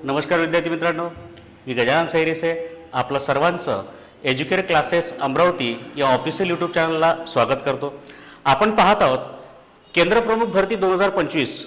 नमस्कार विद्यार्थी मित्रांनो, मी गजानन सैरेसे आपलं सर्वांचं एज्युकेट क्लासेस अमरावती या ऑफिशियल यूट्यूब चॅनलला स्वागत करतो। आपण पाहत आहोत केंद्र प्रमुख भरती 2025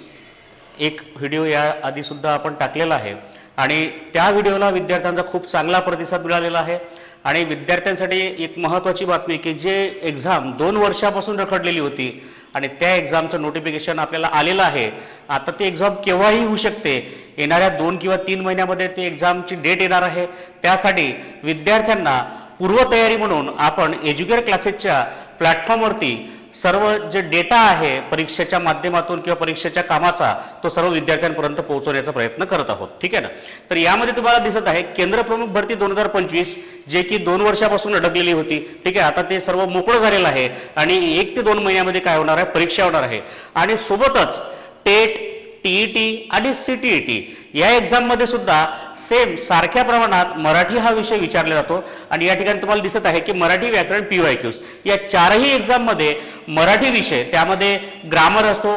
एक व्हिडिओ या आधीसुद्धा आपण टाकलेला आहे आणि त्या व्हिडिओला विद्यार्थ्यांचा खूप चांगला प्रतिसाद मिळालेला आहे आणि विद्यार्थ्यांसाठी एक महत्त्वाची बातमी की जे एक्झाम 2 वर्षापासून रखडलेली होती आणि त्या एक्झामचं नोटिफिकेशन आपल्याला आलेलं आहे। आता ती एक्झाम केव्हाही होऊ शकते, येणाऱ्या 2 किंवा 3 महिन्यामध्ये ती एक्झामची डेट येणार आहे। त्यासाठी विद्यार्थ्यांना पूर्वतयारी म्हणून आपण एज्युकेट क्लासेसच्या प्लॅटफॉर्मवरती सर्व जे डेटा आहे परीक्षेच्या माध्यमातून किंवा परीक्षेच्या कामाचा तो सर्व विद्यार्थ्यांपर्यंत पोहोचवण्याचा प्रयत्न करत आहोत। ठीक आहे ना। तर यामध्ये तुम्हाला दिसत आहे केंद्र प्रमुख भरती 2025 जे की 2 वर्षापासून अडकलेली होती। ठीक आहे, आता ते सर्व मोकळं झालेलं आहे आणि 1 ते 2 महिन्यामध्ये काय होणार आहे, परीक्षा होणार आहे आणि सोबतच टेट, टीईटी आणि सीटीईटी या एक्झाम मध्ये सुद्धा सेम सारख्या प्रमाणात मराठी हा विषय विचारला जातो आणि या ठिकाणी तुम्हाला दिसत आहे की मराठी व्याकरण पीवायक्यूज या चारही एक्झाम मध्ये मराठी विषय त्यामध्ये ग्रामर असो,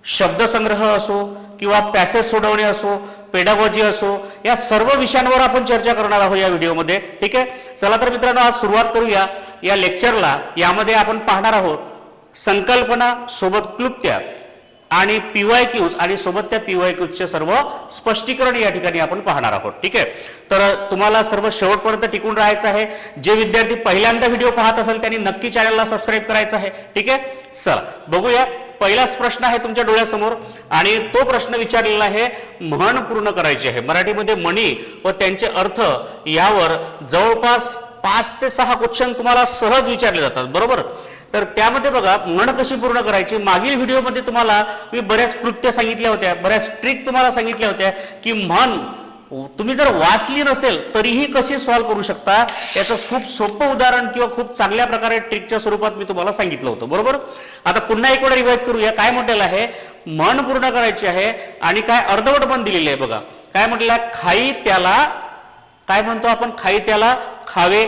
शब्दसंग्रह असो किंवा पॅसेज सोडवणे असो, पेडागॉजी असो, या सर्व विषयांवर आपण चर्चा करणार आहोत या व्हिडिओमध्ये। ठीक आहे, चला तर मित्रांनो आज सुरुवात करूया या लेक्चरला। यामध्ये आपण पाहणार आहोत संकल्पना सोबत क्लुप्त्या आणि पीवायक्यूज आणि सोबत त्या पीवायक्यूजचे सर्व स्पष्टीकरण या ठिकाणी आपण पाहणार आहोत। ठीक आहे, तर तुम्हाला सर्व शेवटपर्यंत टिकून राहायचं आहे। जे विद्यार्थी पहिल्यांदा व्हिडिओ पाहत असेल त्यांनी नक्की चॅनलला सबस्क्राइब करायचं आहे। ठीक आहे, चला बघूया। पहिलाच प्रश्न आहे तुमच्या डोळ्यासमोर आणि तो प्रश्न विचारलेला आहे म्हण पूर्ण करायची आहे। मराठीमध्ये म्हणी व त्यांचे अर्थ यावर जवळपास 5 ते 6 क्वेश्चन तुम्हाला सहज विचारले जातात, बरोबर। तर त्यामध्ये बघा म्हण कशी पूर्ण करायची। मागील व्हिडिओमध्ये तुम्हाला मी बऱ्याच कृत्य सांगितल्या होत्या, बऱ्याच ट्रिक तुम्हाला सांगितल्या होत्या की म्हण तुम्ही जर वाचली नसेल तरीही कशी सॉल्व्ह करू शकता याचं खूप सोपं उदाहरण किंवा खूप चांगल्या प्रकारे ट्रिकच्या स्वरूपात मी तुम्हाला सांगितलं होतं, बरोबर। आता पुन्हा एक वेळा रिवाइज करूया। काय म्हटलेलं आहे, म्हण पूर्ण करायची आहे आणि काय अर्धवट पण दिलेली आहे बघा। काय म्हटलं आहे, खाई त्याला काय म्हणतो आपण, खाई त्याला खावे,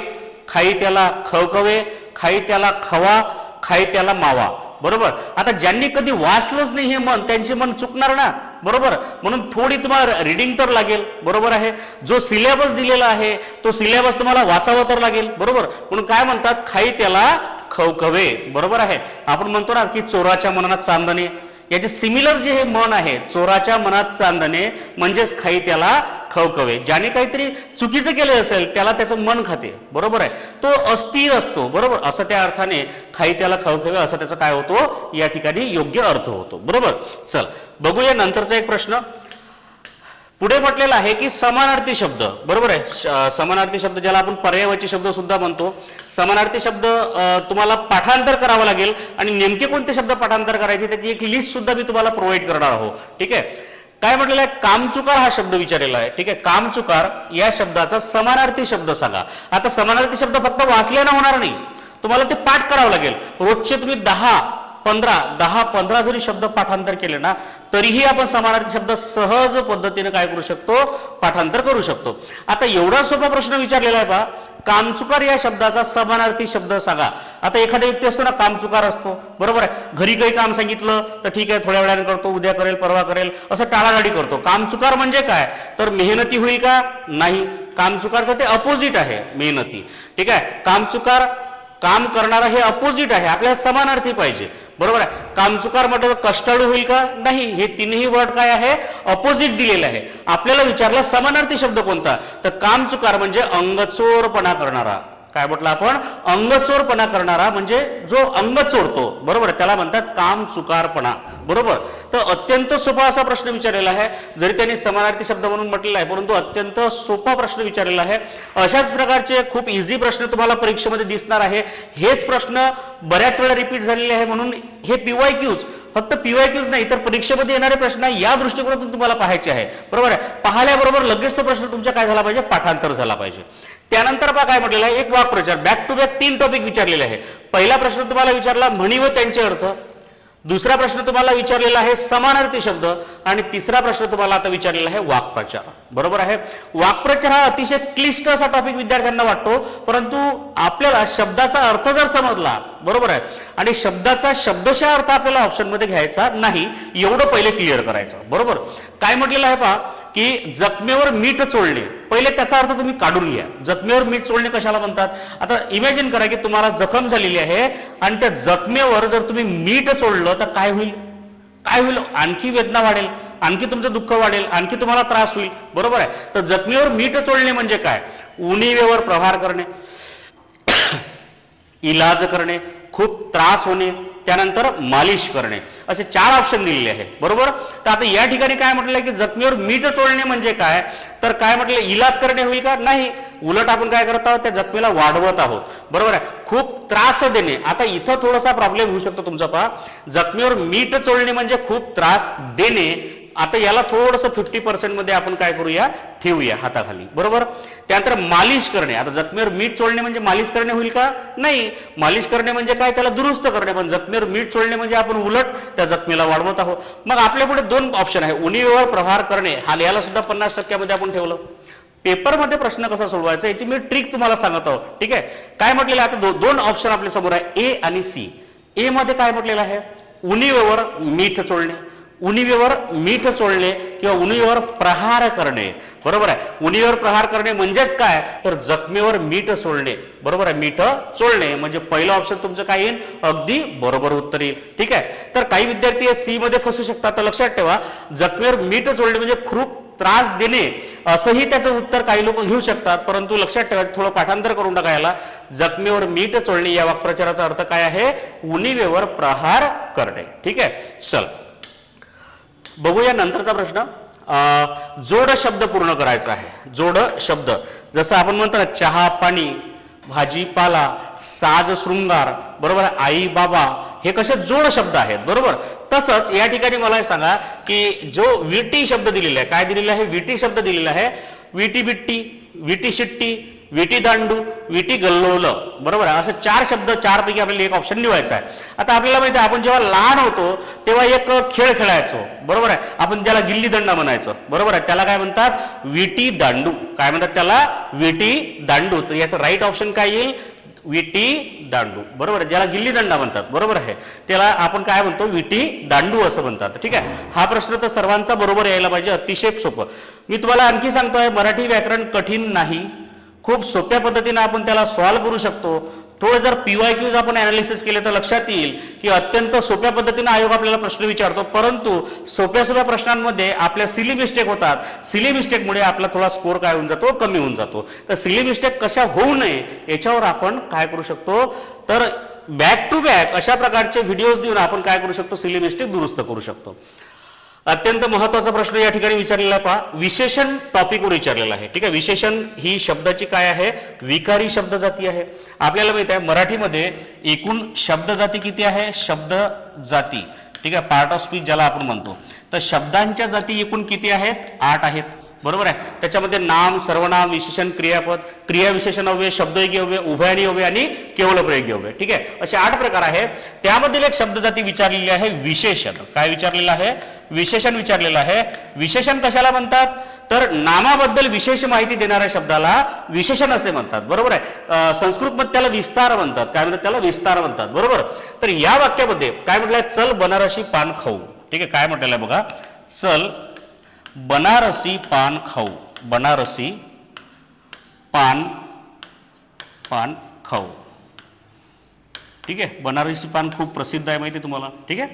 खाई त्याला खवखवे, खाई त्याला खवा, खाई त्याला मावा, बरोबर। आता ज्यांनी कधी वाचलंच नाही हे मन त्यांचे मन चुकणार ना, बरोबर। म्हणून थोडी तुम्हाला रीडिंग तर लागेल, बरोबर आहे। जो सिलेबस दिलेला आहे तो सिलेबस तुम्हाला वाचावा तर लागेल, बरोबर। म्हणून काय म्हणतात, खाई त्याला खवखवे, बरोबर आहे। आपण म्हणतो ना की चोराच्या मनात चांदणे, याचे सिमिलर जे हे मन आहे चोराच्या मनात चांदणे म्हणजेच खाई त्याला खवखवे। ज्याने काहीतरी चुकीचं केलं असेल त्याला त्याचं मन खाते, बरोबर आहे। तो अस्थिर असतो, बरोबर। असं त्या अर्थाने खाई त्याला खवखवे असं त्याचा काय होतो या ठिकाणी योग्य अर्थ होतो, बरोबर। चल बघूया नंतरचा एक प्रश्न। पुढे म्हटलेला आहे की समानार्थी शब्द, बरोबर आहे। समानार्थी शब्द ज्याला आपण पर्यायवाची शब्द सुद्धा म्हणतो। समानार्थी शब्द तुम्हाला पाठांतर करावं लागेल आणि नेमके कोणते शब्द पाठांतर करायचे त्याची एक लिस्ट सुद्धा मी तुम्हाला प्रोव्हाइड करणार आहोत। ठीक आहे, काय म्हटलेलं आहे, कामचुकार हा शब्द विचारलेला आहे। ठीक आहे, कामचुकार या शब्दाचा समानार्थी शब्द सांगा। आता समानार्थी शब्द फक्त वाचल्याने होणार नाही, तुम्हाला ते पाठ करावं लागेल। रोजचे तुम्ही 10-15 जरी शब्द पाठांतर केले ना तरीही आपण समानार्थी शब्द सहज पद्धतीने काय करू शकतो, पाठांतर करू शकतो। आता एवढा सोपा प्रश्न विचारलेला आहे पहा, कामचुकार या शब्दाचा समानार्थी शब्द सांगा। आता एखादा व्यक्ती असतो ना कामचुकार असतो, बरोबर आहे। घरी काही काम सांगितलं तर ठीक आहे थोड्या वेळाने करतो, उद्या करेल, परवा करेल, असं टाळाटाळी करतो। कामचुकार म्हणजे काय, तर मेहनती होईल का, नाही। कामचुकारचं ते अपोजिट आहे मेहनती। ठीक आहे, कामचुकार काम करणारा हे अपोजिट आहे, आपल्याला समानार्थी पाहिजे, बरोबर आहे। कामचुकार म्हटलं तर कष्टाळू होईल का, नाही। हे तिन्ही वर्ड काय आहे, अपोजिट दिलेले आहे। आपल्याला विचारलं समानार्थी शब्द कोणता, तर कामचुकार म्हणजे अंगचोरपणा करणारा। काय म्हटलं आपण, अंगचोरपणा करणारा म्हणजे जो अंग चोरतो, बरोबर, त्याला म्हणतात कामचुकारपणा, बरोबर। तर अत्यंत सोपा असा प्रश्न विचारलेला आहे, जरी त्यांनी समानार्थी शब्द म्हणून म्हटलेला आहे परंतु अत्यंत सोपा प्रश्न विचारलेला आहे। अशाच प्रकारचे खूप इझी प्रश्न तुम्हाला परीक्षेमध्ये दिसणार आहे। हेच प्रश्न बऱ्याच वेळा रिपीट झालेले आहे म्हणून हे पीवायक्यूज फक्त पीवायक्यूज नाही तर परीक्षेमध्ये येणारे प्रश्न या दृष्टिकोनातून तुम्हाला पाहायचे आहे, बरोबर आहे। पाहिल्याबरोबर लगेच तो प्रश्न तुमच्या काय झाला पाहिजे, पाठांतर झाला पाहिजे। त्यानंतर पहा काय म्हटलेलं आहे, एक वाक्प्रचार, बॅक टू बॅक 3 टॉपिक विचारलेले आहे। पहिला प्रश्न तुम्हाला विचारला म्हणी व त्यांचे अर्थ, दुसरा प्रश्न तुम्हाला विचारलेला आहे समानार्थी शब्द आणि तिसरा प्रश्न तुम्हाला आता विचारलेला आहे वाक्प्रचार, बरोबर आहे। वाक्प्रचार हा अतिशय क्लिष्ट असा टॉपिक विद्यार्थ्यांना वाटतो परंतु आपल्याला शब्दाचा अर्थ जर समजला, बरोबर आहे, आणि शब्दाचा शब्दशः अर्थ आपल्याला ऑप्शन मध्ये घ्यायचा नाही, एवढं पहिले क्लिअर करायचं, बरोबर। काय म्हटलेलं आहे पहा, की जखमेवर मीठ चोळणे, पहिले त्याचा अर्थ तुम्ही काढून घ्या. जखमेवर मीठ चोळणे कशाला म्हणतात? आता इमॅजिन करा की तुम्हाला जखम झालेली आहे आणि त्या जखमेवर जर तुम्ही मीठ चोळलं तर काय होईल? काय होईल? आणखी वेदना वाढेल, आणखी तुमचं दुःख वाढेल, आणखी तुम्हाला त्रास होईल. बरोबर आहे. तर जखमेवर मीठ चोळणे म्हणजे काय? उणिवेवर प्रहार करणे, इलाज करणे, खूप त्रास होणे, त्यानंतर मालिश करणे, असे 4 ऑप्शन दिलेले आहेत. बरोबर. तर आता या ठिकाणी काय म्हटलंय की जखमेवर मीठ चोळणे म्हणजे काय? तर काय म्हटलं? इलाज करणे होईल का? नाही. उलट आपण काय करत आहोत? त्या जखमेला वाढवत आहोत. बरोबर आहे. खूप त्रास देणे. आता इथं थोडासा प्रॉब्लेम होऊ शकतो तुमचा. पहा, जखमेवर मीठ चोळणे म्हणजे खूप त्रास देणे. आता याला थोडंसं 50% मध्ये आपण काय करूया? ठेवूया हाताखाली. बरोबर. त्यानंतर मालिश करणे. आता जखमेवर मीठ चोळणे म्हणजे मालिश करणे होईल का? नाही. मालिश करणे म्हणजे काय? त्याला दुरुस्त करणे. पण जखमेवर मीठ चोळणे म्हणजे आपण उलट त्या जखमेला वाढवत आहोत. मग आपल्या पुढे 2 ऑप्शन आहे. उणिवेवर प्रहार करणे, हा याला सुद्धा 50% मध्ये आपण ठेवलं. पेपरमध्ये प्रश्न कसा सोडवायचा याची मी ट्रिक तुम्हाला सांगत आहोत. ठीक आहे. काय म्हटलेलं आहे? आता 2 ऑप्शन आपल्या समोर आहे, ए आणि सी. ए मध्ये काय म्हटलेलं आहे? उणिवेवर मीठ चोळणे. उणिवेवर मीठ चोळणे किंवा उणिवेवर प्रहार करणे. बरोबर आहे. उणिवेवर प्रहार करणे म्हणजेच काय? तर जखमेवर मीठ चोळणे. बरोबर आहे. मीठ चोळणे म्हणजे पहिलं ऑप्शन तुमचं काय येईल? अगदी बरोबर उत्तर येईल. ठीक आहे. तर काही विद्यार्थी सी मध्ये फसू शकतात. तर लक्षात ठेवा, जखमेवर मीठ चोळणे म्हणजे खूप त्रास देणे असंही त्याचं उत्तर काही लोक घेऊ शकतात. परंतु लक्षात ठेवा, थोडं पाठांतर करून टाकायला, जखमेवर मीठ चोळणे या वाक्प्रचाराचा अर्थ काय आहे? उणिवेवर प्रहार करणे. ठीक आहे. चल बघूया नंतरचा प्रश्न. जोड शब्द पूर्ण करायचा आहे. जोड शब्द जसं आपण म्हणतो ना, चहा पाणी, भाजीपाला, साज शृंगार, बरोबर, आई बाबा, हे कसे जोड शब्द आहेत. बरोबर. तसंच या ठिकाणी मला सांगा की जो विटी शब्द दिलेला आहे, काय दिलेला आहे? विटी शब्द दिलेला आहे. विटी बिट्टी, विटी शिट्टी, विटी दांडू, विटी गल्लोल. बरोबर आहे. असे 4 शब्द, 4 पैकी आपल्याला एक ऑप्शन निवडायचा आहे. आता आपल्याला माहिती आहे, आपण जेव्हा लहान होतो तेव्हा एक खेळ खेळायचो. बरोबर आहे. आपण ज्याला गिल्ली दंडा म्हणायचो. बरोबर आहे. त्याला काय म्हणतात? विटी दांडू. काय म्हणतात त्याला? विटी दांडू. तर याचं राईट ऑप्शन काय येईल? विटी दांडू. बरोबर आहे. ज्याला गिल्ली दंडा म्हणतात. बरोबर आहे. त्याला आपण काय म्हणतो? विटी दांडू असं म्हणतात. ठीक आहे. हा प्रश्न तर सर्वांचा बरोबर यायला पाहिजे. अतिशय सोपं. मी तुम्हाला आणखी सांगतोय, मराठी व्याकरण कठीण नाही. खूप सोप्या पद्धतीने आपण त्याला सॉल्व्ह करू शकतो. थोडं जर PYQs आपण अनालिसिस केले तर लक्षात येईल की अत्यंत सोप्या पद्धतीने आयोग आपल्याला प्रश्न विचारतो. परंतु सोप्या प्रश्नांमध्ये आपल्या सिली मिस्टेक होतात. सिली मिस्टेकमुळे आपला थोडा स्कोर काय होऊन जातो? कमी होऊन जातो. तर सिली मिस्टेक कशा होऊ नये याच्यावर आपण काय करू शकतो? तर बॅक टू बॅक अशा प्रकारचे व्हिडिओज देऊन आपण काय करू शकतो? सिली मिस्टेक दुरुस्त करू शकतो. अत्यंत महत्वाचा प्रश्न या ठिकाणी विचारलेला आहे. पहा, विशेषण टॉपिकवर विचारलेला आहे. ठीक आहे. विशेषण ही शब्दाची काय आहे? विकारी शब्द जाती आहे. आपल्याला माहित आहे मराठीमध्ये एकूण शब्द जाती किती आहे? शब्द जाती. ठीक आहे. पार्ट ऑफ स्पीच ज्याला आपण म्हणतो. तर शब्दांच्या जाती एकूण किती आहेत? 8 आहेत. बरोबर आहे. त्याच्यामध्ये नाम, सर्वनाम, विशेषण, क्रियापद, क्रिया विशेषण अव्यय, शब्दयोगी अव्यय, उभयनिष्ठ अव्यय आणि केवळ प्रयोगी अव्यय. ठीक आहे. असे 8 प्रकार आहेत. त्यामधील एक शब्द जाती विचारलेली आहे विशेषण. काय विचारलेलं आहे? विशेषण विचारलेलं आहे. विशेषण कशाला म्हणतात? तर नामाबद्दल विशेष माहिती देणाऱ्या शब्दाला विशेषण असे म्हणतात. बरोबर आहे. संस्कृतमध्ये त्याला विस्तार म्हणतात. काय म्हणतात? त्याला विस्तार म्हणतात. बरोबर. तर या वाक्यामध्ये काय म्हटलंय? चल बनारसी पान खाऊ. ठीक आहे. काय म्हटलेलं आहे बघा? चल बनारसी पान खाऊ. बनारसी पान खाऊ. ठीक आहे. बनारसी पान खूप प्रसिद्ध आहे, माहिती तुम्हाला. ठीक आहे.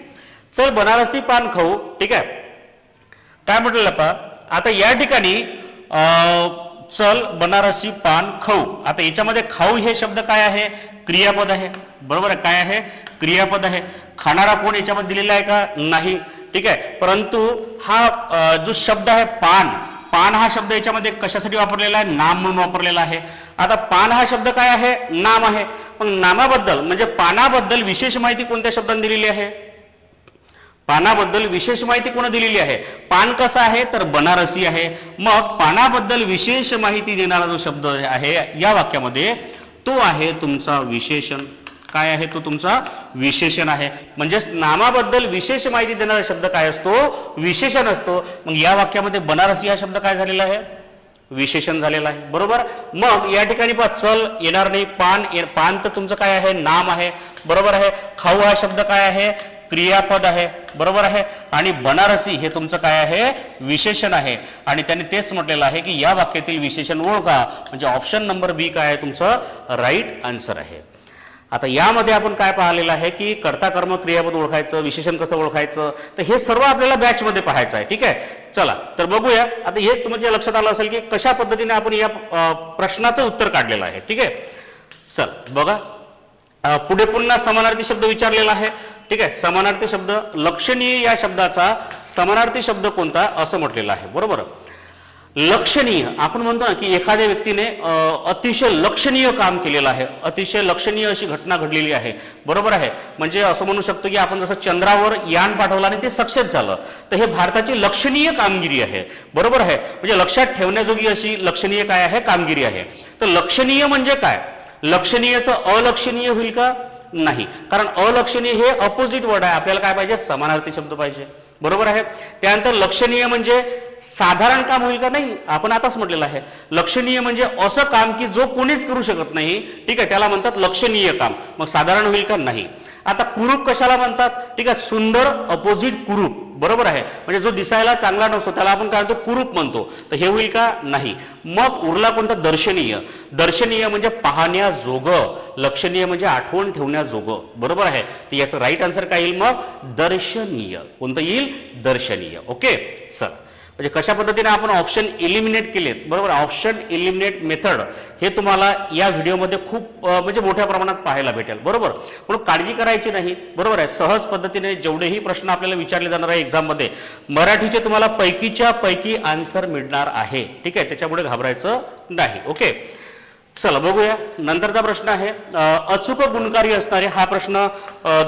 चल बनारसी पान खाऊ. ठीक आहे. काय म्हटलेलं पहा, आता या ठिकाणी चल बनारसी पान खाऊ. आता याच्यामध्ये खाऊ हे शब्द काय आहे? क्रियापद आहे. बरोबर आहे. काय आहे? क्रियापद आहे. खाणारा कोण याच्यामध्ये दिलेला आहे का? नाही. ठीक आहे. परंतु हा जो शब्द आहे पान, पान हा शब्द याच्यामध्ये कशासाठी वापरलेला आहे? नाम म्हणून वापरलेला आहे. आता पान हा शब्द काय आहे? नाम आहे. पण नामाबद्दल म्हणजे पानाबद्दल विशेष माहिती कोणत्या शब्दाने दिलेली आहे? पानाबद्दल विशेष माहिती कोण दिलेली आहे? पान कसं आहे? तर बनारसी आहे. मग पानाबद्दल विशेष माहिती देणारा जो शब्द आहे या वाक्यामध्ये तो आहे तुमचा विशेषण. काय आहे? तो तुमचा विशेषण आहे. म्हणजेच नामाबद्दल विशेष माहिती देणारा शब्द काय असतो? विशेषण असतो. मग या वाक्यामध्ये बनारसी हा शब्द काय झालेला आहे? विशेषण झालेला आहे. बरोबर. मग या ठिकाणी पहा, चल येणार नाही. पान, पान तर तुमचं काय आहे? नाम आहे. बरोबर आहे. खाऊ हा शब्द काय आहे? क्रियापद आहे, बरोबर आहे, आणि बनारसी हे तुमचं काय आहे, विशेषण आहे. आणि त्यांनी तेच म्हटलेलं आहे की या वाक्यातील विशेषण ओळखा, म्हणजे ऑप्शन नंबर बी काय आहे तुमचं राईट आन्सर आहे. आता यामध्ये आपण काय पाहिलेलं आहे की कर्ता कर्म क्रियापद ओळखायचं, विशेषण कसं ओळखायचं, तर हे सर्व आपल्याला बॅचमध्ये पाहायचं आहे. ठीक आहे, चला तर बघूया. आता हे तुमच्या लक्षात आलं असेल की कशा पद्धतीने आपण या प्रश्नाचं उत्तर काढलेलं आहे. ठीक आहे, चल बघा, पुढे पुन्हा समानार्थी शब्द विचारलेला आहे. ठीक आहे, समानार्थी शब्द, लक्षणीय या शब्दाचा समानार्थी शब्द कोणता असं म्हटलेलं आहे. बरोबर, लक्षणीय आपण म्हणतो ना की एखाद्या व्यक्तीने अतिशय लक्षणीय काम केलेलं आहे, अतिशय लक्षणीय अशी घटना घडलेली आहे. बरोबर आहे, म्हणजे असं म्हणू शकतो की आपण जसं चंद्रावर यान पाठवलं आणि ते सक्सेस झालं, तर हे भारताची लक्षणीय कामगिरी आहे. बरोबर आहे, म्हणजे लक्षात ठेवण्याजोगी अशी लक्षणीय काय आहे, कामगिरी आहे. तर लक्षणीय म्हणजे काय, लक्षणीयचं अलक्षणीय होईल का, नाही, कारण अलक्षणीय हे अपोजिट वर्ड आहे. आपल्याला काय पाहिजे, समानार्थी शब्द पाहिजे. बरोबर आहे, त्यानंतर लक्षणीय म्हणजे साधारण काम होईल का, नाही, आपण आताच म्हटलेलं आहे. लक्षणीय म्हणजे असं काम की जो कोणीच करू शकत नाही. ठीक आहे, त्याला म्हणतात लक्षणीय काम. मग साधारण होईल का, नाही. आता कुरूप कशाला म्हणतात, ठीक आहे, सुंदर अपोजिट कुरूप. बरोबर आहे, म्हणजे जो दिसायला चांगला नसतो त्याला आपण काय म्हणतो, कुरूप म्हणतो, तर हे होईल का, नाही. मग उरला कोणता, दर्शनीय. दर्शनीय म्हणजे पाहण्याजोगं, लक्षणीय म्हणजे आठवण ठेवण्याजोगं. बरोबर आहे, तर याचं राईट आन्सर काय येईल, मग दर्शनीय. कोणतं येईल, दर्शनीय. ओके, चल, म्हणजे कशा पद्धतीने आपण ऑप्शन इलिमिनेट केलेत. बरोबर, ऑप्शन इलिमिनेट मेथड हे तुम्हाला या व्हिडिओमध्ये खूप म्हणजे मोठ्या प्रमाणात पाहायला भेटेल. बरोबर, म्हणून काळजी करायची नाही. बरोबर आहे, सहज पद्धतीने जेवढेही प्रश्न आपल्याला विचारले जाणार आहे एक्झाममध्ये, मराठीचे तुम्हाला पैकीच्या पैकी आन्सर मिळणार आहे. ठीक आहे, त्याच्यामुळे घाबरायचं नाही. ओके, चला बघूया. नंतरचा प्रश्न आहे अचूक गुणकारी असणारे. हा प्रश्न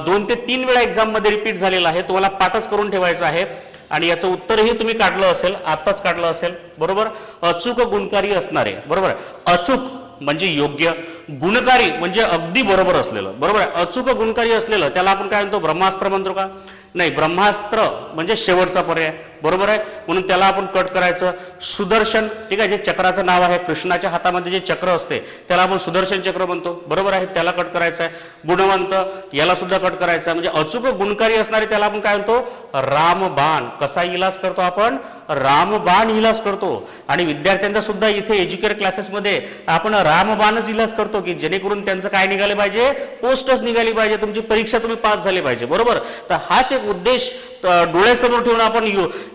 2 ते 3 वेळा एक्झाममध्ये रिपीट झालेला आहे, तुम्हाला पाठच करून ठेवायचं आहे आणि याचं उत्तरही तुम्ही काढलं असेल, आत्ताच काढलं असेल. बरोबर, अचूक गुणकारी असणारे. बरोबर, अचूक म्हणजे योग्य, गुणकारी म्हणजे अगदी बरोबर असलेलं. बरोबर आहे, अचूक गुणकारी असलेलं त्याला आपण काय म्हणतो, ब्रह्मास्त्र म्हणतो का, नाही, ब्रह्मास्त्र म्हणजे शेवटचा पर्याय. बरोबर आहे, म्हणून त्याला आपण कट करायचं. सुदर्शन, ठीक आहे, जे चक्राचं नाव आहे, कृष्णाच्या हातामध्ये जे चक्र असते त्याला आपण सुदर्शन चक्र म्हणतो. बरोबर आहे, त्याला कट करायचं आहे. गुणवंत याला सुद्धा कट करायचं आहे. म्हणजे अचूक गुणकारी असणारे त्याला आपण काय म्हणतो, रामबाण. कसा इलाज करतो आपण, रामबाण इलाज करतो. आणि विद्यार्थ्यांचा सुद्धा इथे एज्युकेटर क्लासेसमध्ये आपण रामबाणच इलाज करतो की जेणेकरून त्यांचं काय निघाले पाहिजे, पोस्टच निघाली पाहिजे, तुमची परीक्षा तुम्ही पास झाली पाहिजे. बरोबर, तर हाच एक उद्देश डोळ्यासमोर ठेवून आपण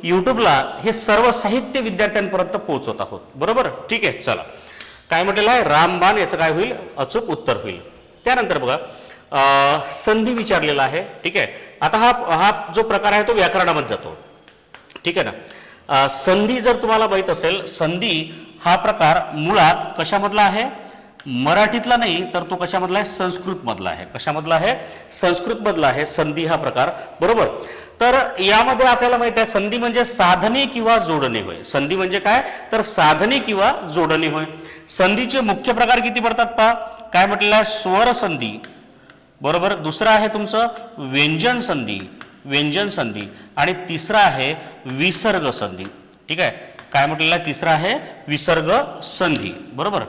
युट्यूबला हे सर्व साहित्य विद्यार्थ्यांपर्यंत पोहोचवत आहोत. बरोबर, ठीक आहे, चला काय म्हटलेलं आहे, रामबाण, याचं काय होईल, अचूक उत्तर होईल. त्यानंतर बघा संधी विचारलेला आहे. ठीक आहे, आता हा जो प्रकार आहे तो व्याकरणामध्ये जातो. ठीक आहे ना. संधी जर तुम्हाला माहित असेल, संधी हा प्रकार मुळात कशामधला आहे, मराठीतला नाही तर तो कशामधला आहे, संस्कृत मधला आहे. कशामधला आहे, संस्कृत मधला आहे संधी हा प्रकार. बरोबर, तर यामध्ये आपल्याला माहित आहे संधी म्हणजे साधने किंवा जोडणे होय. संधी म्हणजे काय, तर साधने किंवा जोडणे होय. संधीचे मुख्य प्रकार किती पडतात पहा, काय म्हटलेलं आहे, स्वर संधी. बरोबर, दुसरा आहे तुमचं व्यंजन संधी, व्यंजन संधी, आणि तिसरा आहे विसर्ग संधी. ठीक आहे, काय म्हटलेलं आहे, तिसरा आहे विसर्ग संधी. बरोबर,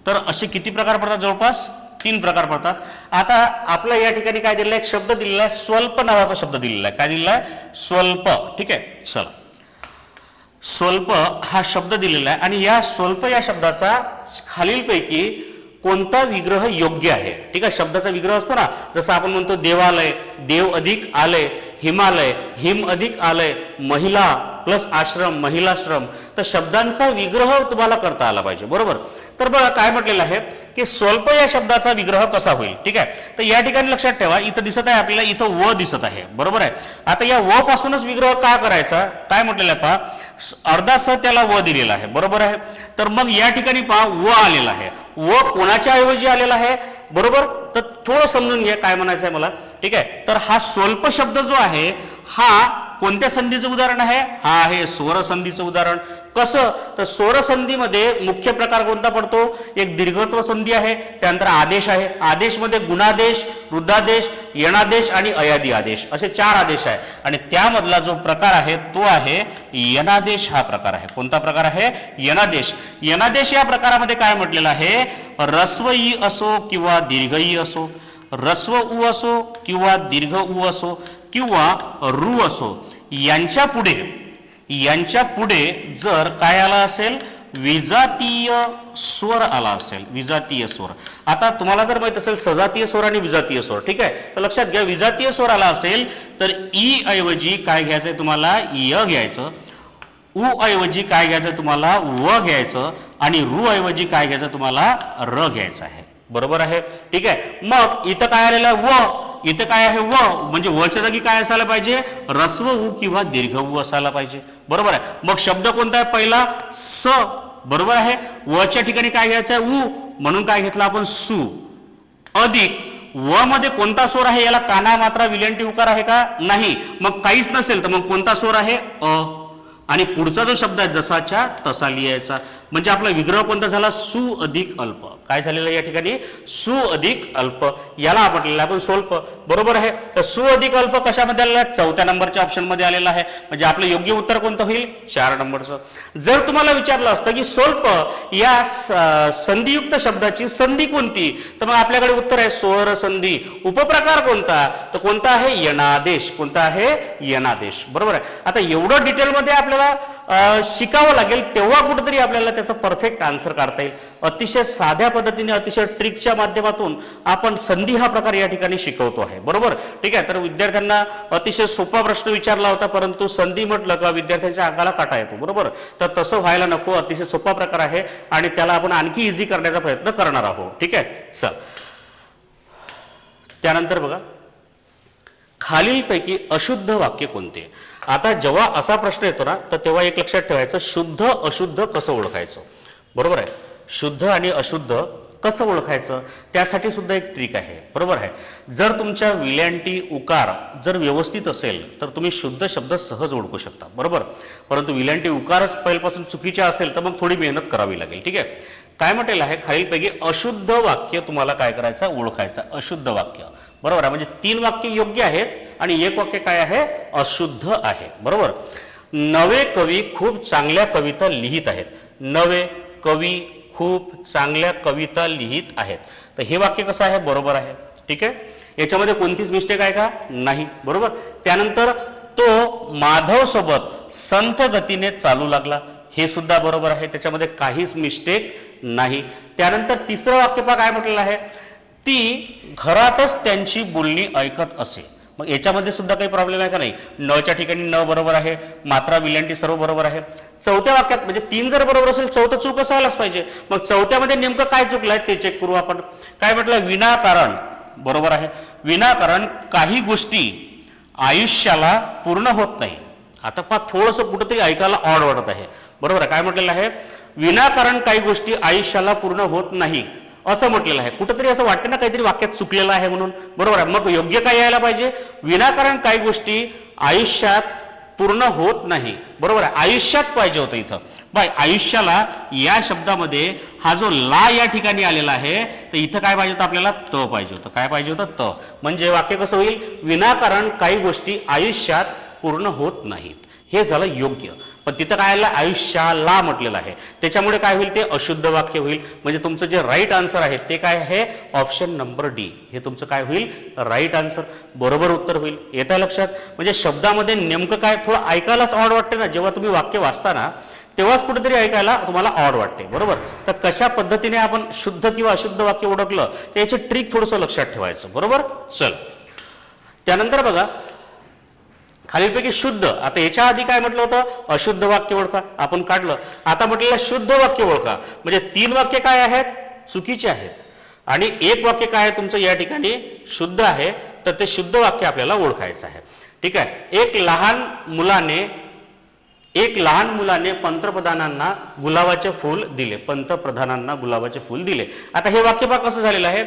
तर असे किती प्रकार पडतात, जवळपास 3 प्रकार पडतात. आता आपल्या या ठिकाणी काय दिलेलं आहे, एक शब्द दिलेला आहे, स्वल्प नावाचा शब्द दिलेला आहे. काय दिलेला आहे, स्वल्प. ठीक आहे, चला, स्वल्प हा शब्द दिलेला आहे आणि या स्वल्प या शब्दाचा खालीलपैकी कोणता विग्रह योग्य आहे. ठीक आहे, शब्दाचा विग्रह असतो ना, जसं आपण म्हणतो देवालय, देव अधिक आलय, हिमालय, हिम अधिक आलय, महिला प्लस आश्रम, महिलाश्रम. तर शब्दांचा विग्रह तुम्हाला करता आला पाहिजे. बरोबर, तर बघा काय म्हटलेलं आहे की स्वल्प या शब्दाचा विग्रह कसा होईल. ठीक आहे, तर या ठिकाणी लक्षात ठेवा, इथं दिसत आहे आपल्याला, इथं व दिसत आहे. बरोबर आहे, आता या व पासूनच विग्रह का करायचा, काय म्हटलेलं आहे पहा, अर्धा स त्याला व दिलेला आहे. बरोबर आहे, तर मग या ठिकाणी पहा व आलेला आहे. व कोणाच्या ऐवजी आलेला आहे, बरोबर, तर थोडं समजून घ्या काय म्हणायचं आहे मला. ठीक आहे, तर हा स्वल्प शब्द जो आहे हा कोणत्या संधीचं उदाहरण आहे, हा आहे स्वर संधीचं उदाहरण. कसं, तर स्वर संधीमध्ये मुख्य प्रकार कोणता पडतो, एक दीर्घत्व संधी आहे, त्यानंतर आदेश आहे. आदेशमध्ये गुणादेश, वृद्धादेश, यणादेश आणि अयादी आदेश असे 4 आदेश आहे आणि त्यामधला जो प्रकार आहे तो आहे यनादेश हा प्रकार आहे. कोणता प्रकार आहे, यनादेश. यनादेश या प्रकारामध्ये काय म्हटलेलं आहे, ऱ्स्व ई असो किंवा दीर्घ ई असो, ऱ्स्व उ असो किंवा दीर्घ उ असो, किंवा रू असो, यांच्या पुढे जर काय आला असेल, विजातीय स्वर आला असेल, विजातीय स्वर. आता तुम्हाला जर माहित असेल सजातीय स्वर आणि विजातीय स्वर, ठीक आहे, तर लक्षात घ्या विजातीय स्वर आला असेल तर ई ऐवजी काय घ्यायचंय तुम्हाला, य घ्यायचं. उ ऐवजी काय घ्यायचं तुम्हाला, व घ्यायचं. आणि रू ऐवजी काय घ्यायचं तुम्हाला, र घ्यायचं आहे. बरोबर आहे, ठीक आहे. मग इथं काय आलेलं आहे, व. इथं काय आहे, व म्हणजे वच्या जागी काय असायला पाहिजे, रस्व उ किंवा दीर्घ उ असायला पाहिजे. बरोबर आहे. मग शब्द कोणता आहे, पहिला स. बरोबर आहे. वच्या ठिकाणी काय घ्यायचं आहे, उ, म्हणून काय घेतलं आपण, सु. अधिक व मध्ये कोणता स्वर आहे, याला काना मात्रा विलंटी उकार आहे का, नाही. मग काहीच नसेल तर मग कोणता स्वर आहे, अ. आणि पुढचा जो शब्द आहे जसाच्या तसा लिहायचा. म्हणजे आपला विग्रह कोणता झाला, सु अधिक अल्प. काय झालेलं या ठिकाणी, सु अधिक अल्प. याला म्हटलेलं आपण स्वल्प. बरोबर आहे. तर सु अधिक अल्प कशामध्ये आलेला आहे, चौथ्या नंबरच्या ऑप्शन मध्ये आलेला आहे. म्हणजे आपलं योग्य उत्तर कोणतं होईल, 4 नंबरचं. जर तुम्हाला विचारलं असतं की स्वल्प या संधियुक्त शब्दाची संधी कोणती, तर मग आपल्याकडे उत्तर आहे स्वर संधी. उपप्रकार कोणता, तर कोणता आहे, यनादेश. कोणता आहे, यनादेश. बरोबर आहे. आता एवढं डिटेलमध्ये आपल्याला शिकावं लागेल, तेव्हा कुठेतरी आपल्याला त्याचा परफेक्ट आन्सर काढता येईल. अतिशय साध्या पद्धतीने, अतिशय ट्रिकच्या माध्यमातून आपण संधी हा प्रकार या ठिकाणी शिकवतो आहे. बरोबर, ठीक आहे. तर विद्यार्थ्यांना अतिशय सोपा प्रश्न विचारला होता, परंतु संधी म्हटलं का विद्यार्थ्यांच्या अंगाला काटा येतो. बरोबर, तर तसं व्हायला नको. अतिशय सोपा प्रकार आहे आणि त्याला आपण आणखी इझी करण्याचा प्रयत्न करणार आहोत. ठीक आहे. चल, त्यानंतर बघा, खालीलपैकी अशुद्ध वाक्य कोणते. आता जेव्हा असा प्रश्न येतो ना, तर तेव्हा एक लक्षात ठेवायचं, शुद्ध अशुद्ध कसं ओळखायचं. बरोबर आहे. शुद्ध आणि अशुद्ध कसं ओळखायचं, त्यासाठी सुद्धा एक ट्रिक आहे. बरोबर आहे. जर तुमच्या विलँटी उकार जर व्यवस्थित असेल तर तुम्ही शुद्ध शब्द सहज ओळखू शकता. बरोबर, परंतु विलँटी उकारच पहिल्यापासून चुकीचे असेल तर मग थोडी मेहनत करावी लागेल. ठीक आहे. काय म्हटलेलं आहे, खालीलपैकी अशुद्ध वाक्य तुम्हाला काय करायचं, ओळखायचं. अशुद्ध वाक्य. बरोबर आहे. म्हणजे 3 वाक्य योग्य आहेत आणि 1 वाक्य काय आहे, अशुद्ध आहे. बरोबर. नवे कवी खूप चांगल्या कविता लिहित आहेत. नवे कवी खूप चांगल्या कविता लिहित आहेत. तर हे वाक्य कसं आहे, बरोबर आहे. ठीक आहे. याच्यामध्ये कोणतीच मिस्टेक आहे का, नाही. बरोबर. त्यानंतर तो माधव सोबत संथ गतीने चालू लागला, हे सुद्धा बरोबर आहे. त्याच्यामध्ये काहीच मिस्टेक नाही. त्यानंतर तिसरं वाक्य पहा काय म्हटलेलं आहे, ती घरातच त्यांची बोलणी ऐकत असे. मग याच्यामध्ये सुद्धा काही प्रॉब्लेम आहे का, नाही. नच्या ठिकाणी न बरोबर आहे, मात्रा विलंटी सर्व बरोबर आहे. चौथ्या वाक्यात म्हणजे 3 जर बरोबर असेल, चौथं चूक असायलाच पाहिजे. मग चौथ्यामध्ये नेमकं काय चुकलं आहे ते चेक करू आपण. काय म्हटलं, विनाकारण. बरोबर आहे. विनाकारण काही गोष्टी आयुष्याला पूर्ण होत नाही. आता पहा थोडंसं कुठंतरी ऐकायला ऑड वाटत आहे. बरोबर आहे. काय म्हटलेलं आहे, विनाकारण काही गोष्टी आयुष्याला पूर्ण होत नाही असं म्हटलेलं आहे. कुठेतरी असं वाटतं ना काहीतरी वाक्यात चुकलेलं आहे म्हणून. बरोबर आहे. मग योग्य काय यायला पाहिजे, विनाकारण काही गोष्टी आयुष्यात पूर्ण होत नाही. बरोबर आहे. आयुष्यात पाहिजे होतं इथं. बाय आयुष्याला या शब्दामध्ये हा जो ला या ठिकाणी आलेला आहे, तर इथं काय पाहिजे होतं आपल्याला, त पाहिजे होतं. काय पाहिजे होतं, त. म्हणजे वाक्य कसं होईल, विनाकारण काही गोष्टी आयुष्यात पूर्ण होत नाहीत. हे झालं योग्य. पण तिथं काय आलं, आयुष्याला म्हटलेलं आहे. त्याच्यामुळे काय होईल, ते अशुद्ध वाक्य होईल. म्हणजे तुमचं जे राईट आन्सर आहे ते काय आहे, ऑप्शन नंबर डी. हे तुमचं काय होईल, राईट आन्सर, बरोबर उत्तर होईल. येतं लक्षात. म्हणजे शब्दामध्ये नेमकं काय थोडं ऐकायलाच ऑड वाटते ना, जेव्हा तुम्ही वाक्य वाचताना तेव्हाच कुठेतरी ऐकायला तुम्हाला ऑड वाटते. बरोबर. तर कशा पद्धतीने आपण शुद्ध किंवा अशुद्ध वाक्य ओळखलं, त्याची ट्रिक थोडंसं लक्षात ठेवायचं. बरोबर. चल, त्यानंतर बघा, खालीलपैकी शुद्ध. आता याच्या आधी काय म्हटलं होतं, अशुद्ध वाक्य ओळखा, आपण काढलं. आता म्हटलेलं शुद्ध वाक्य ओळखा. म्हणजे 3 वाक्य काय आहेत, चुकीचे आहेत आणि 1 वाक्य काय आहे तुमचं या ठिकाणी शुद्ध आहे. तर ते शुद्ध वाक्य आपल्याला ओळखायचं आहे. ठीक आहे. एक लहान मुलाने पंतप्रधानांना गुलाबाचे फूल दिले. पंतप्रधानांना गुलाबाचे फूल दिले. आता हे वाक्य पहा कसं झालेलं आहे,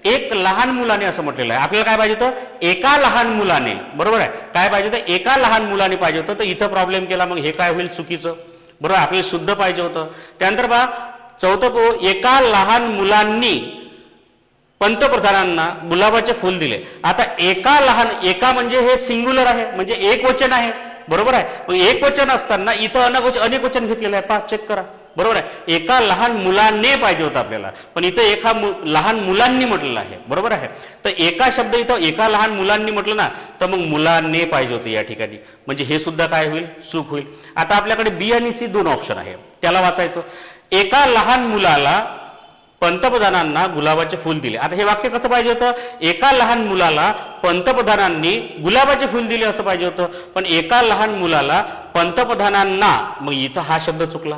एक लहान मुलाने असं म्हटलेलं आहे. आपल्याला काय पाहिजे होतं, एका लहान मुलाने. बरोबर आहे. काय पाहिजे होतं, एका लहान मुलाने पाहिजे होतं. तर इथं प्रॉब्लेम केला, मग हे काय होईल, चुकीचं. बरोबर. आपल्याला शुद्ध पाहिजे होतं. त्यानंतर पहा चौथं, एका लहान मुलांनी पंतप्रधानांना गुलाबाचे फूल दिले. आता एका लहान, एका म्हणजे हे सिंग्युलर आहे, म्हणजे एक वचन आहे. बरोबर आहे. मग एक वचन असताना इथं अनेक वचन घेतलेलं आहे, पहा चेक करा. बरोबर आहे. एका लहान मुलाने पाहिजे होतं आपल्याला, पण इथं लहान मुलांनी म्हटलेलं आहे. बरोबर आहे. तर एका शब्द इथं एका लहान मुलांनी म्हटलं ना, तर मग मुलाने पाहिजे होतं या ठिकाणी, म्हणजे हे सुद्धा काय होईल, चूक होईल. आता आपल्याकडे बी आणि सी दोन ऑप्शन आहे, त्याला वाचायचं. एका लहान मुलाला पंतप्रधानांना गुलाबाचे फूल दिले. आता हे वाक्य कसं पाहिजे होतं, एका लहान मुलाला पंतप्रधानांनी गुलाबाचे फूल दिले असं पाहिजे होतं, पण एका लहान मुलाला पंतप्रधानांना, मग इथं हा शब्द चुकला.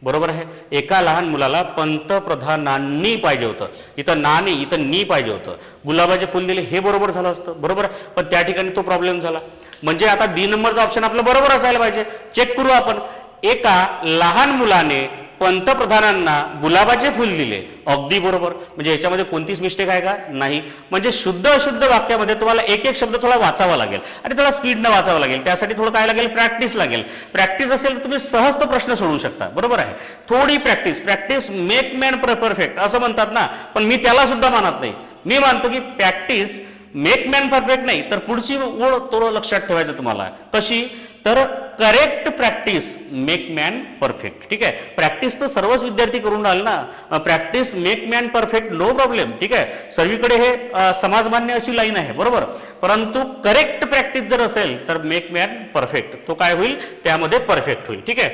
बरोबर आहे. एका लहान मुलाला पंतप्रधानांनी पाहिजे होतं, इथं ना नाही, इथं नी पाहिजे होतं. गुलाबाचे फूल दिले हे बरोबर झालं असतं. बरोबर आहे. पण त्या ठिकाणी तो प्रॉब्लेम झाला. म्हणजे आता डी नंबरचा ऑप्शन आपलं बरोबर असायला पाहिजे. चेक करू आपण. एका लहान मुलाने पंतप्रधानांना गुलाबाचे फूल दिले, अगदी बरोबर. म्हणजे याच्यामध्ये कोणतीच मिस्टेक आहे का, नाही. म्हणजे शुद्ध अशुद्ध वाक्यामध्ये तुम्हाला एक एक शब्द थोडा वाचावा लागेल आणि थोडा स्पीडनं वाचावा लागेल. त्यासाठी थोडं काय लागेल, प्रॅक्टिस लागेल. प्रॅक्टिस असेल तर तुम्ही सहज तो प्रश्न सोडवू शकता. बरोबर आहे. थोडी प्रॅक्टिस मेक मॅन परफेक्ट असं म्हणतात ना, पण मी त्याला सुद्धा मानत नाही. मी मानतो की प्रॅक्टिस मेक मॅन परफेक्ट नाही, तर पुढची ओळ थोडं लक्षात ठेवायचं तुम्हाला. कशी, तर correct practice make man perfect. ठीक आहे. प्रॅक्टिस तर सर्वच विद्यार्थी करून राहिले ना. Practice make man perfect, no problem. ठीक आहे. सर्वीकडे हे समाजमान्य अशी लाईन आहे. बरोबर. परंतु करेक्ट प्रॅक्टिस जर असेल तर मेक मॅन परफेक्ट, तो काय होईल, त्यामध्ये परफेक्ट होईल. ठीक आहे.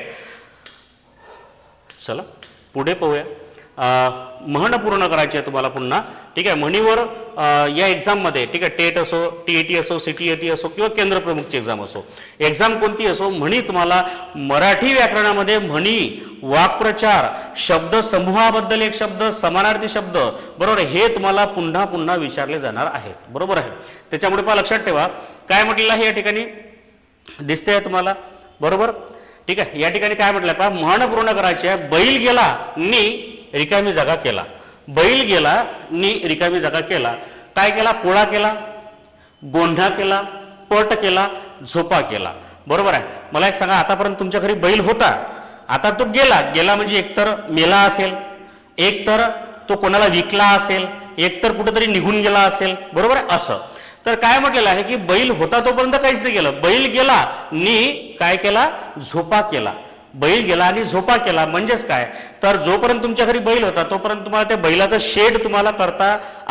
चला पुढे पाहूया. म्हण पूर्ण करायची आहे तुम्हाला पुन्हा. ठीक आहे. म्हणीवर या एक्झाममध्ये, ठीक आहे, टेट असो, टीईटी असो, सीटीईटी असो किंवा केंद्र प्रमुखची एक्झाम असो, एक्झाम कोणती असो, म्हणी तुम्हाला मराठी व्याकरणामध्ये म्हणी, वाक्प्रचार, शब्द समूहाबद्दल एक शब्द, समानार्थी शब्द, बरोबर, हे तुम्हाला पुन्हा पुन्हा विचारले जाणार आहेत. बरोबर आहे. त्याच्यामुळे पहा लक्षात ठेवा काय म्हटलेलं आहे या ठिकाणी, दिसते तुम्हाला. बरोबर. ठीक आहे. या ठिकाणी काय म्हटलंय पहा, म्हण पूर्ण करायची आहे. बैल गेला नी रिकामी जागा केला. बैल गेला नी रिकामी जागा केला. काय केला, पोळा केला, गोंढा केला, पट केला, झोपा केला. बरोबर आहे. मला एक सांगा, आतापर्यंत तुमच्या घरी बैल होता, आता तो गेला म्हणजे एकतर मेला असेल, एकतर तो कोणाला विकला असेल, एकतर कुठेतरी निघून गेला असेल. बरोबर आहे. असं तर काय म्हटलेलं आहे की बैल होता तोपर्यंत काहीच नाही केलं, बैल गेला नी काय केला, झोपा केला. बैल गेला आणि झोपा केला म्हणजेच काय, तर जोपर्यंत तुमच्या घरी बैल होता तोपर्यंत तुम्हाला त्या बैलाचं शेड तुम्हाला करता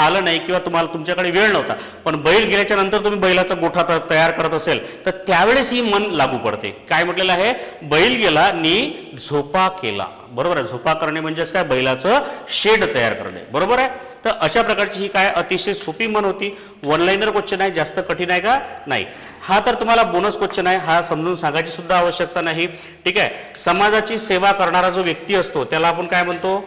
आलं नाही किंवा तुम्हाला तुमच्याकडे वेळ नव्हता. पण बैल गेल्याच्या नंतर तुम्ही बैलाचा गोठा तयार करत असेल तर त्यावेळेस ही मन लागू पडते. काय म्हटलेलं आहे, बैल गेला नी झोपा केला. बरोबर आहे. झोपा करणे म्हणजेच काय, बैलाचं शेड तयार करणे. बरोबर आहे. तर अशा प्रकारची ही काय अतिशय सोपी म्हण होती. वन लाईनर क्वेश्चन आहे, जास्त कठीण आहे का, नाही. हा तर तुम्हाला बोनस क्वेश्चन आहे, हा समजून सांगायची सुद्धा आवश्यकता नाही. ठीक आहे. समाजाची सेवा करणारा जो व्यक्ती असतो त्याला आपण काय म्हणतो,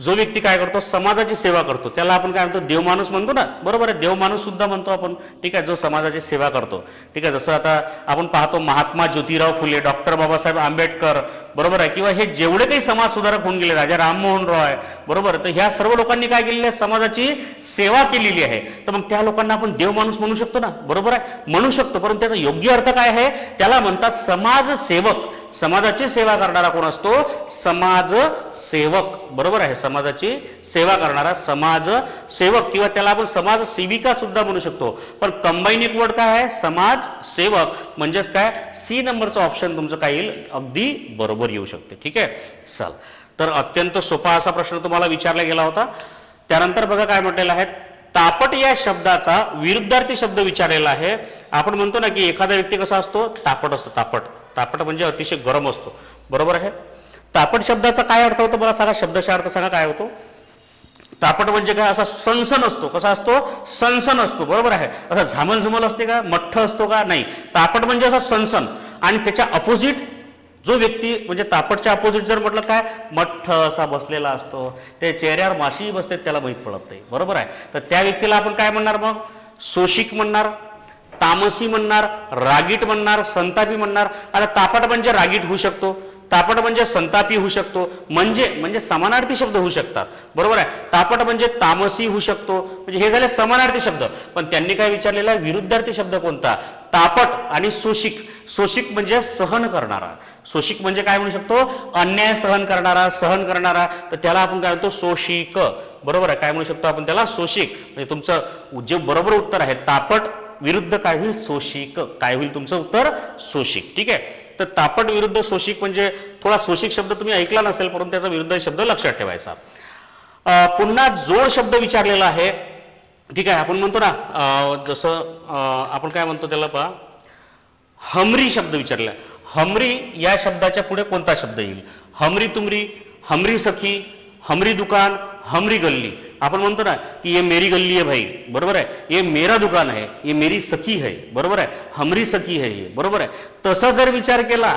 जो व्यक्ती काय करतो, समाजाची सेवा करतो त्याला आपण काय म्हणतो, देवमाणूस म्हणतो ना. बरोबर आहे. देवमाणूस सुद्धा म्हणतो आपण. ठीक आहे. जो समाजाची सेवा करतो. ठीक आहे. जसं आता आपण पाहतो महात्मा ज्योतिराव फुले, डॉक्टर बाबासाहेब आंबेडकर, बरोबर आहे, किंवा हे जेवढे काही समाज सुधारक होऊन गेले, राजा राममोहन रॉय, बरोबर, तर ह्या सर्व लोकांनी काय केलेली आहे, समाजाची सेवा केलेली आहे. तर मग त्या लोकांना आपण देवमाणूस म्हणू शकतो ना. बरोबर आहे. म्हणू शकतो, परंतु त्याचा योग्य अर्थ काय आहे, त्याला म्हणतात समाजसेवक. समाजाची सेवा करणारा कोण असतो, समाजसेवक. बरोबर आहे. समाजाची सेवा करणारा समाजसेवक किंवा त्याला आपण समाजसेविका सुद्धा म्हणू शकतो. पण कंबाईन एक वर्ड काय आहे, समाजसेवक. म्हणजेच काय, सी नंबरचं ऑप्शन तुमचं काय येईल, अगदी बरोबर येऊ शकते. ठीक आहे. चल, तर अत्यंत सोपा असा प्रश्न तुम्हाला विचारला गेला होता. त्यानंतर बघा काय म्हटलेलं आहे, तापट या शब्दाचा विरुद्धार्थी शब्द विचारलेला आहे. आपण म्हणतो ना की एखादा व्यक्ती कसा असतो, तापट असतो. तापट म्हणजे अतिशय गरम असतो. बरोबर आहे. तापट शब्दाचा काय अर्थ होतो मला सांगा, शब्दशः अर्थ सांगा काय होतो. तापट म्हणजे काय, असा सनसन असतो. कसा असतो, सनसन असतो. बरोबर आहे. असा झामल झुमल असते का, मठ्ठ असतो का, नाही. तापट म्हणजे असा सनसन. आणि त्याच्या अपोजिट जो व्यक्ती, म्हणजे तापटच्या अपोजिट जर म्हटलं काय, मठ्ठ असा बसलेला असतो, ते चेहऱ्यावर माशी बसते त्याला माहीत पडत नाही. बरोबर आहे. तर त्या व्यक्तीला आपण काय म्हणणार, मग सोशिक म्हणणार, तामसी म्हणणार, रागीट म्हणणार, संतापी म्हणणार. आता तापट म्हणजे रागीट होऊ शकतो, तापट म्हणजे संतापी होऊ शकतो, म्हणजे समानार्थी शब्द होऊ शकतात. बरोबर आहे. तापट म्हणजे तामसी होऊ शकतो, म्हणजे हे झाले समानार्थी शब्द. पण त्यांनी काय विचारलेला आहे, विरुद्धार्थी शब्द कोणता, तापट आणि सोशिक. सोशिक म्हणजे सहन करणारा. सोशिक म्हणजे काय म्हणू शकतो, अन्याय सहन करणारा, तर त्याला आपण काय म्हणतो, सोशिक. बरोबर आहे. काय म्हणू शकतो आपण त्याला, सोशिक. म्हणजे तुमचं जे बरोबर उत्तर आहे, तापट विरुद्ध काय होईल? शोषिक. काय होईल तुमचं उत्तर? शोषिक. ठीक आहे. तर तापट विरुद्ध शोषिक म्हणजे थोडा शोषिक शब्द तुम्ही ऐकला नसेल, परंतु त्याचा विरुद्ध शब्द लक्षात ठेवायचा. पुन्हा जोड शब्द विचारलेला आहे. ठीक आहे. आपण म्हणतो ना जसं आपण काय म्हणतो त्याला पहा, हमरी शब्द विचारला. हमरी या शब्दाच्या पुढे कोणता शब्द येईल? हमरी तुमरी, हमरी सखी, हमरी दुकान, हमरी गल्ली. आपण म्हणतो ना की ये मेरी गल्ली है भाई, बरोबर आहे. ये मेरा दुकान है, ये मेरी सखी है, बरोबर आहे. हमरी सखी है ये, बरोबर आहे. तसा जर विचार केला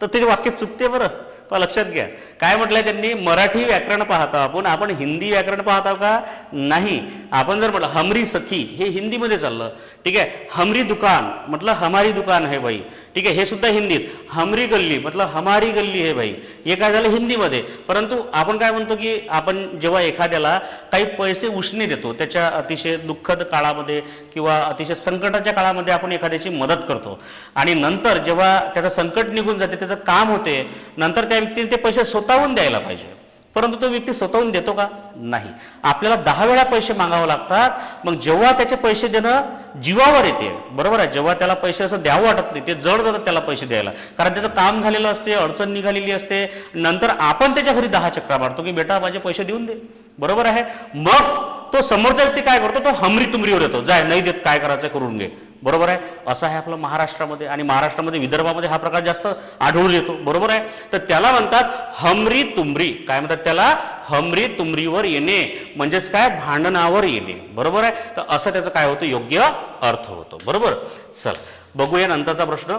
तर ते वाक्य चुकते. बरं पण लक्षात घ्या काय म्हटलंय त्यांनी, मराठी व्याकरण पाहतो आपण हिंदी व्याकरण पाहतो का? नाही. आपण जर म्हटलं हमरी सखी, हे हिंदीमध्ये चाललं. ठीक आहे. हमरी दुकान म्हटलं हमारी दुकान है भाई. ठीक आहे. हे सुद्धा हिंदीत. हमरी गल्ली मतलब हमारी गल्ली है भाई, हे काय झालं हिंदीमध्ये. परंतु आपण काय म्हणतो की आपण जेव्हा एखाद्याला काही पैसे उसने देतो, त्याच्या अतिशय दुःखद काळामध्ये किंवा अतिशय संकटाच्या काळामध्ये आपण एखाद्याची मदत करतो आणि नंतर जेव्हा त्याचं संकट निघून जाते, त्याचं काम होते, नंतर त्या व्यक्तीने ते पैसे स्वतःहून द्यायला पाहिजे. परंतु तो व्यक्ती स्वतःहून देतो का? नाही. आपल्याला 10 वेळा पैसे मागावे लागतात. मग जेव्हा त्याचे पैसे देणं जीवावर येते, बरोबर आहे, जेव्हा त्याला पैसे असं द्यावं वाटत नाही, ते जड जातात त्याला पैसे द्यायला, कारण त्याचं काम झालेलं असते, अडचण निघालेली असते. नंतर आपण त्याच्या घरी 10 चक्रा मारतो की बेटा माझे पैसे देऊन दे, बरोबर आहे. मग तो समोरचा व्यक्ती काय करतो? तो हमरी तुमरीवर येतो, जाय नाही देत काय करायचं करून घे, बरोबर आहे. असं आहे आपलं महाराष्ट्रामध्ये. आणि महाराष्ट्रामध्ये विदर्भामध्ये हा प्रकार जास्त आढळून येतो, बरोबर आहे. तर त्याला म्हणतात हमरी तुमरी. काय म्हणतात त्याला? हमरी तुमरीवर येणे म्हणजेच काय? भांडणावर येणे, बरोबर आहे. तर असं त्याचं काय होतं? योग्य अर्थ होतो, बरोबर. चल बघूया नंतरचा प्रश्न.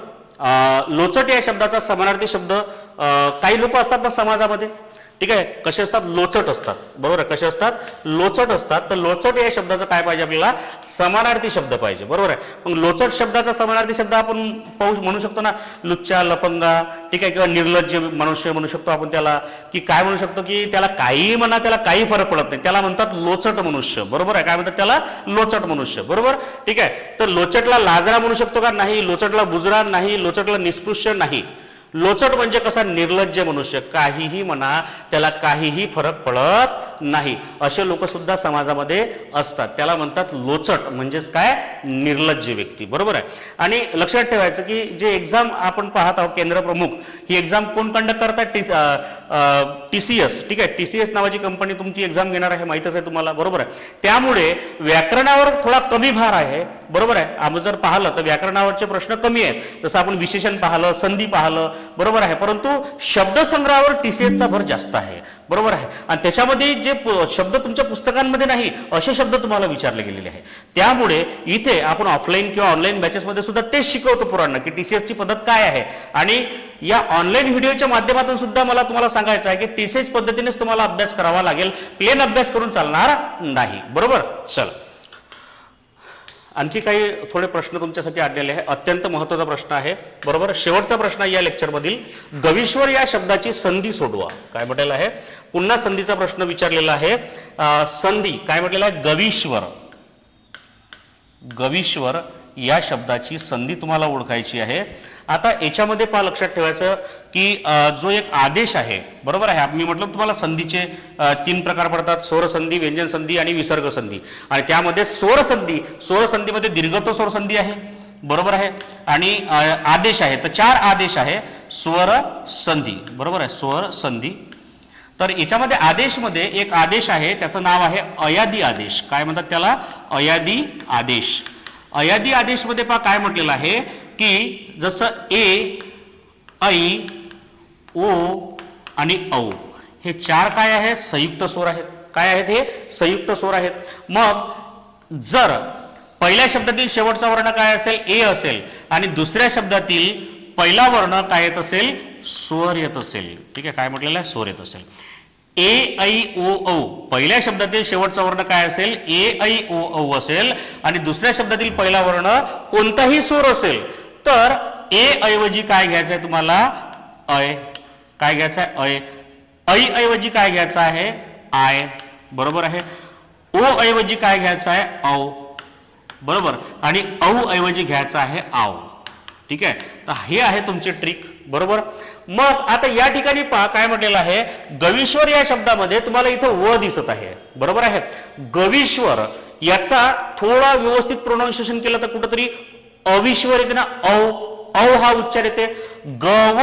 लोचट या शब्दाचा समानार्थी शब्द काही लोक असतात ना समाजामध्ये, ठीक आहे, कसे असतात? लोचट असतात, बरोबर आहे. कसे असतात? लोचट असतात. तर लोचट या शब्दाचा काय पाहिजे आपल्याला? समानार्थी शब्द पाहिजे, बरोबर आहे. मग लोचट शब्दाचा समानार्थी शब्द आपण म्हणू शकतो ना, लुच्चा, लपंगा, ठीक आहे, किंवा निर्लज्ज मनुष्य म्हणू शकतो आपण त्याला, की काय म्हणू शकतो की त्याला काही म्हणा, त्याला काही फरक पडत नाही, त्याला म्हणतात लोचट मनुष्य, बरोबर आहे. काय म्हणतात त्याला? लोचट मनुष्य, बरोबर. ठीक आहे. तर लोचटला लाजरा म्हणू शकतो का? नाही. लोचटला बुजरा नाही. लोचटला निस्पृश्य नाही. लोचट म्हणजे कसा? निर्लज्ज मनुष्य, काहीही म्हणा त्याला काहीही फरक पडत नाही, असे लोक सुद्धा समाजामध्ये असतात, त्याला म्हणतात लोचट. म्हणजेच काय? निर्लज्ज व्यक्ती, बरोबर आहे. आणि लक्षात ठेवायचं की जे एक्झाम आपण पाहत आहोत केंद्र प्रमुख, ही एक्झाम कोण कंडक्ट करतात? TCS. ठीक आहे. TCS नावाची कंपनी तुमची एक्झाम घेणार आहे, माहितच आहे तुम्हाला, बरोबर आहे. त्यामुळे व्याकरणावर थोडा कमी भार आहे, बरोबर आहे. आपण जर पाहिलं तर व्याकरणावरचे प्रश्न कमी आहेत. जसं आपण विशेषण पाहिलं, संधी पाहिलं, बरोबर आहे. परंतु शब्दसंग्रहावर TCSचा भर जास्त आहे, बरोबर आहे. आणि त्याच्यामध्ये जे शब्द तुमच्या पुस्तकांमध्ये नाही असे शब्द तुम्हाला विचारले गेलेले आहे. त्यामुळे इथे आपण ऑफलाईन किंवा ऑनलाईन बॅचेसमध्ये सुद्धा तेच शिकवतो पुरांना की TCSची पद्धत काय आहे. आणि या ऑनलाईन व्हिडिओच्या माध्यमातून सुद्धा मला तुम्हाला सांगायचं आहे की TCS पद्धतीनेच तुम्हाला अभ्यास करावा लागेल, प्लेन अभ्यास करून चालणार नाही, बरोबर. चल आणखी काही थोडे प्रश्न तुमच्यासाठी आणलेले आहे. अत्यंत महत्त्वाचा प्रश्न आहे, बरोबर. शेवटचा प्रश्न आहे या लेक्चरमधील. गविश्वर या शब्दाची संधी सोडवा. काय म्हटलेलं आहे? पुन्हा संधीचा प्रश्न विचारलेला आहे. संधी काय म्हटलेलं आहे? गविश्वर. गविश्वर या शब्दाची संधी तुम्हाला ओळखायची आहे. आता याच्यामध्ये पहा, लक्षात ठेवायचं की जो एक आदेश आहे, बरोबर आहे. मी म्हटलं तुम्हाला संधीचे 3 प्रकार पडतात: स्वर संधी, व्यंजन संधी आणि विसर्ग संधी. आणि त्यामध्ये स्वर संधीमध्ये दीर्घत्व स्वर संधी आहे, बरोबर आहे. आणि आदेश आहे, तर 4 आदेश आहे. स्वर संधी, बरोबर आहे. स्वर संधी. तर याच्यामध्ये आदेशमध्ये एक आदेश आहे, त्याचं नाव आहे अयादी आदेश. काय म्हणतात त्याला? अयादी आदेश. अयादी आदेशमध्ये पहा काय म्हटलेलं आहे की जसं ए, ऐ, ओ आणि औ हे 4 काय आहे? संयुक्त स्वर आहेत. काय आहेत हे? संयुक्त स्वर आहेत. मग जर पहिल्या शब्दातील शेवटचा वर्ण काय असेल? ए असेल आणि दुसऱ्या शब्दातील पहिला वर्ण काय येत असेल? स्वर येत असेल. ठीक आहे. काय म्हटलेलं आहे? स्वर येत असेल. ए, ऐ, ओ, औ पहिल्या शब्दातील शेवटचा वर्ण काय असेल? ए, ऐ, ओ, औ असेल आणि दुसऱ्या शब्दातील पहिला वर्ण कोणताही स्वर असेल तर ए ऐवजी काय घ्यायचं आहे तुम्हाला? अय. काय घ्यायचं आहे? अय. ऐ ऐवजी काय घ्यायचं आहे? आय, बरोबर आहे. ओ ऐवजी काय घ्यायचं आहे? औ, बरोबर. आणि औ ऐवजी घ्यायचं आहे आव. ठीक आहे. तर हे आहे तुमचे ट्रिक, बरोबर. मग आता या ठिकाणी पहा काय म्हटलेलं आहे? गविश्वर या शब्दामध्ये तुम्हाला इथं व दिसत आहे, बरोबर आहे. गविश्वर याचा थोडा व्यवस्थित प्रोनाउन्सिएशन केलं तर कुठंतरी अविश्वर येते ना, औ हा उच्चार येते. गव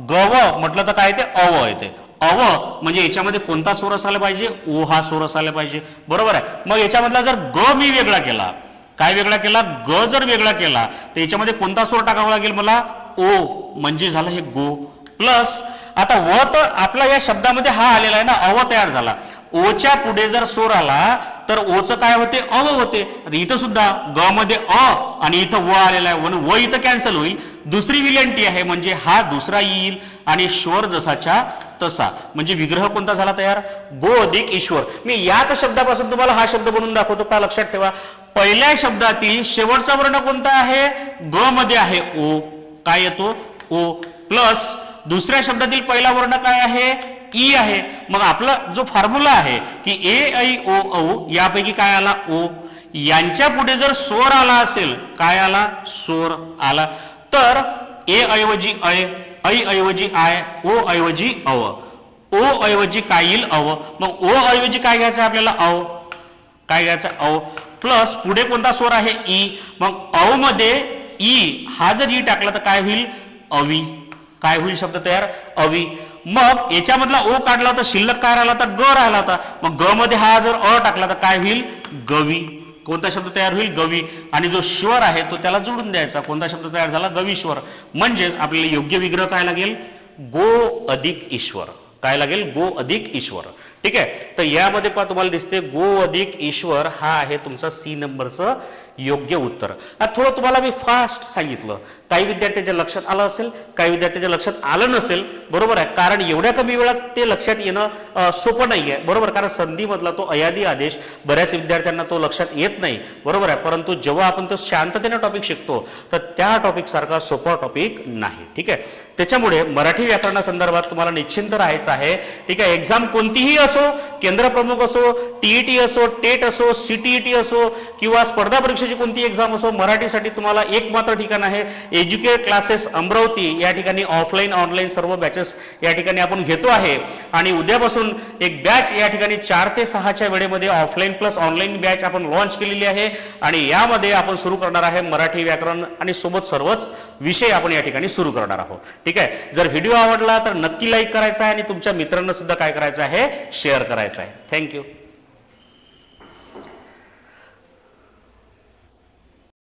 गव म्हटलं तर काय येते, अव येते. अव म्हणजे याच्यामध्ये कोणता स्वर असायला पाहिजे, ओ हा स्वर असायला पाहिजे, बरोबर आहे. मग याच्यामधला जर ग मी वेगळा केला, काय वेगळा केला, ग जर वेगळा केला तर याच्यामध्ये कोणता स्वर टाकावा लागेल मला, ओ, म्हणजे झालं हे गो. प्लस आता व तर आपला या शब्दामध्ये हा आलेला आहे ना, अव तयार झाला. ओच्या पुढे जर स्वर आला तर ओचं काय होते, अव होते. इथं सुद्धा ग मध्ये अ आणि इथं व आलेला आहे, म्हणून व इथं कॅन्सल होईल. दुसरी विलंटी आहे म्हणजे हा दुसरा येईल आणि स्वर जसाच्या तसा, म्हणजे विग्रह कोणता झाला तयार, गो अधिक ईश्वर. मी याच शब्दापासून तुम्हाला हा शब्द बनवून दाखवतो, का लक्षात ठेवा. पहिल्या शब्दातील शेवटचा वर्ण कोणता आहे, ग मध्ये आहे ओ, काय येतो ओ. प्लस दुसऱ्या शब्दातील पहिला वर्ण काय आहे, ई आहे. मग आपला जो फॉर्म्युला आहे की ए ऐ ओ औ यापैकी काय आला, ओ. यांच्या पुढे जर स्वर आला असेल, काय आला, स्वर आला, तर ए ऐवजी ऐ, ऐ ऐवजी आय, ओ ऐवजी अव, ओ ऐवजी काय येईल, अव. मग ओ ऐवजी काय घ्यायचं आपल्याला, अव, काय घ्यायचं, अव. प्लस पुढे कोणता स्वर आहे, ई. मग अव मध्ये ई हा जर ई टाकला तर काय होईल, अवी. काय होईल शब्द तयार, अवी. मग याच्यामधला ओ काढला तर शिल्लक काय राहिला होता, ग राहिला होता. मग ग मध्ये हा जर अ टाकला तर काय होईल, गवी. कोणता शब्द तयार होईल, गवी. आणि जो श्वर आहे तो त्याला जोडून द्यायचा, कोणता शब्द तयार झाला, गवीश्वर. म्हणजेच आपल्याला योग्य विग्रह काय लागेल, गो अधिक ईश्वर. काय लागेल, गो अधिक ईश्वर. ठीक आहे. तर यामध्ये पहा तुम्हाला दिसते गो अधिक ईश्वर हा आहे तुमचा सी नंबरचं योग्य उत्तर. थोडं तुम्हाला मी फास्ट सांगितलं, काही विद्यार्थ्यांच्या लक्षात आलं असेल, काही विद्यार्थ्यांच्या लक्षात आलं नसेल, बरोबर आहे. कारण एवढ्या कमी वेळात ते लक्षात येणं सोपं नाही आहे, बरोबर. कारण संधीमधला तो अयादी आदेश बऱ्याच विद्यार्थ्यांना तो लक्षात येत नाही, बरोबर आहे. परंतु जेव्हा आपण तो शांततेने टॉपिक शिकतो तर त्या टॉपिक सारखा सोपा टॉपिक नाही. ठीक आहे. त्याच्यामुळे मराठी व्याकरणासंदर्भात तुम्हाला निश्चिंत राहायचं आहे. ठीक आहे. एक्झाम कोणतीही असो, केंद्र प्रमुख असो, टीईटी असो, टेट असो, सीटीईटी असो किंवा स्पर्धा परीक्षेची कोणती एक्झाम असो, मराठीसाठी तुम्हाला एक मात्र ठिकाण आहे, एज्युकेट क्लासेस अमरावती. या ठिकाणी ऑफलाईन ऑनलाईन सर्व बॅचेस या ठिकाणी आपण घेतो आहे. आणि उद्यापासून एक बॅच या ठिकाणी 4 ते 6च्या वेळेमध्ये ऑफलाईन प्लस ऑनलाईन बॅच आपण लॉन्च केलेली आहे. आणि यामध्ये आपण सुरू करणार आहे मराठी व्याकरण आणि सोबत सर्वच विषय आपण या ठिकाणी सुरू करणार आहोत. ठीक आहे. जर व्हिडिओ आवडला तर नक्की लाईक करायचा आहे आणि तुमच्या मित्रांना सुद्धा काय करायचं आहे, शेअर करायचं आहे. थँक्यू.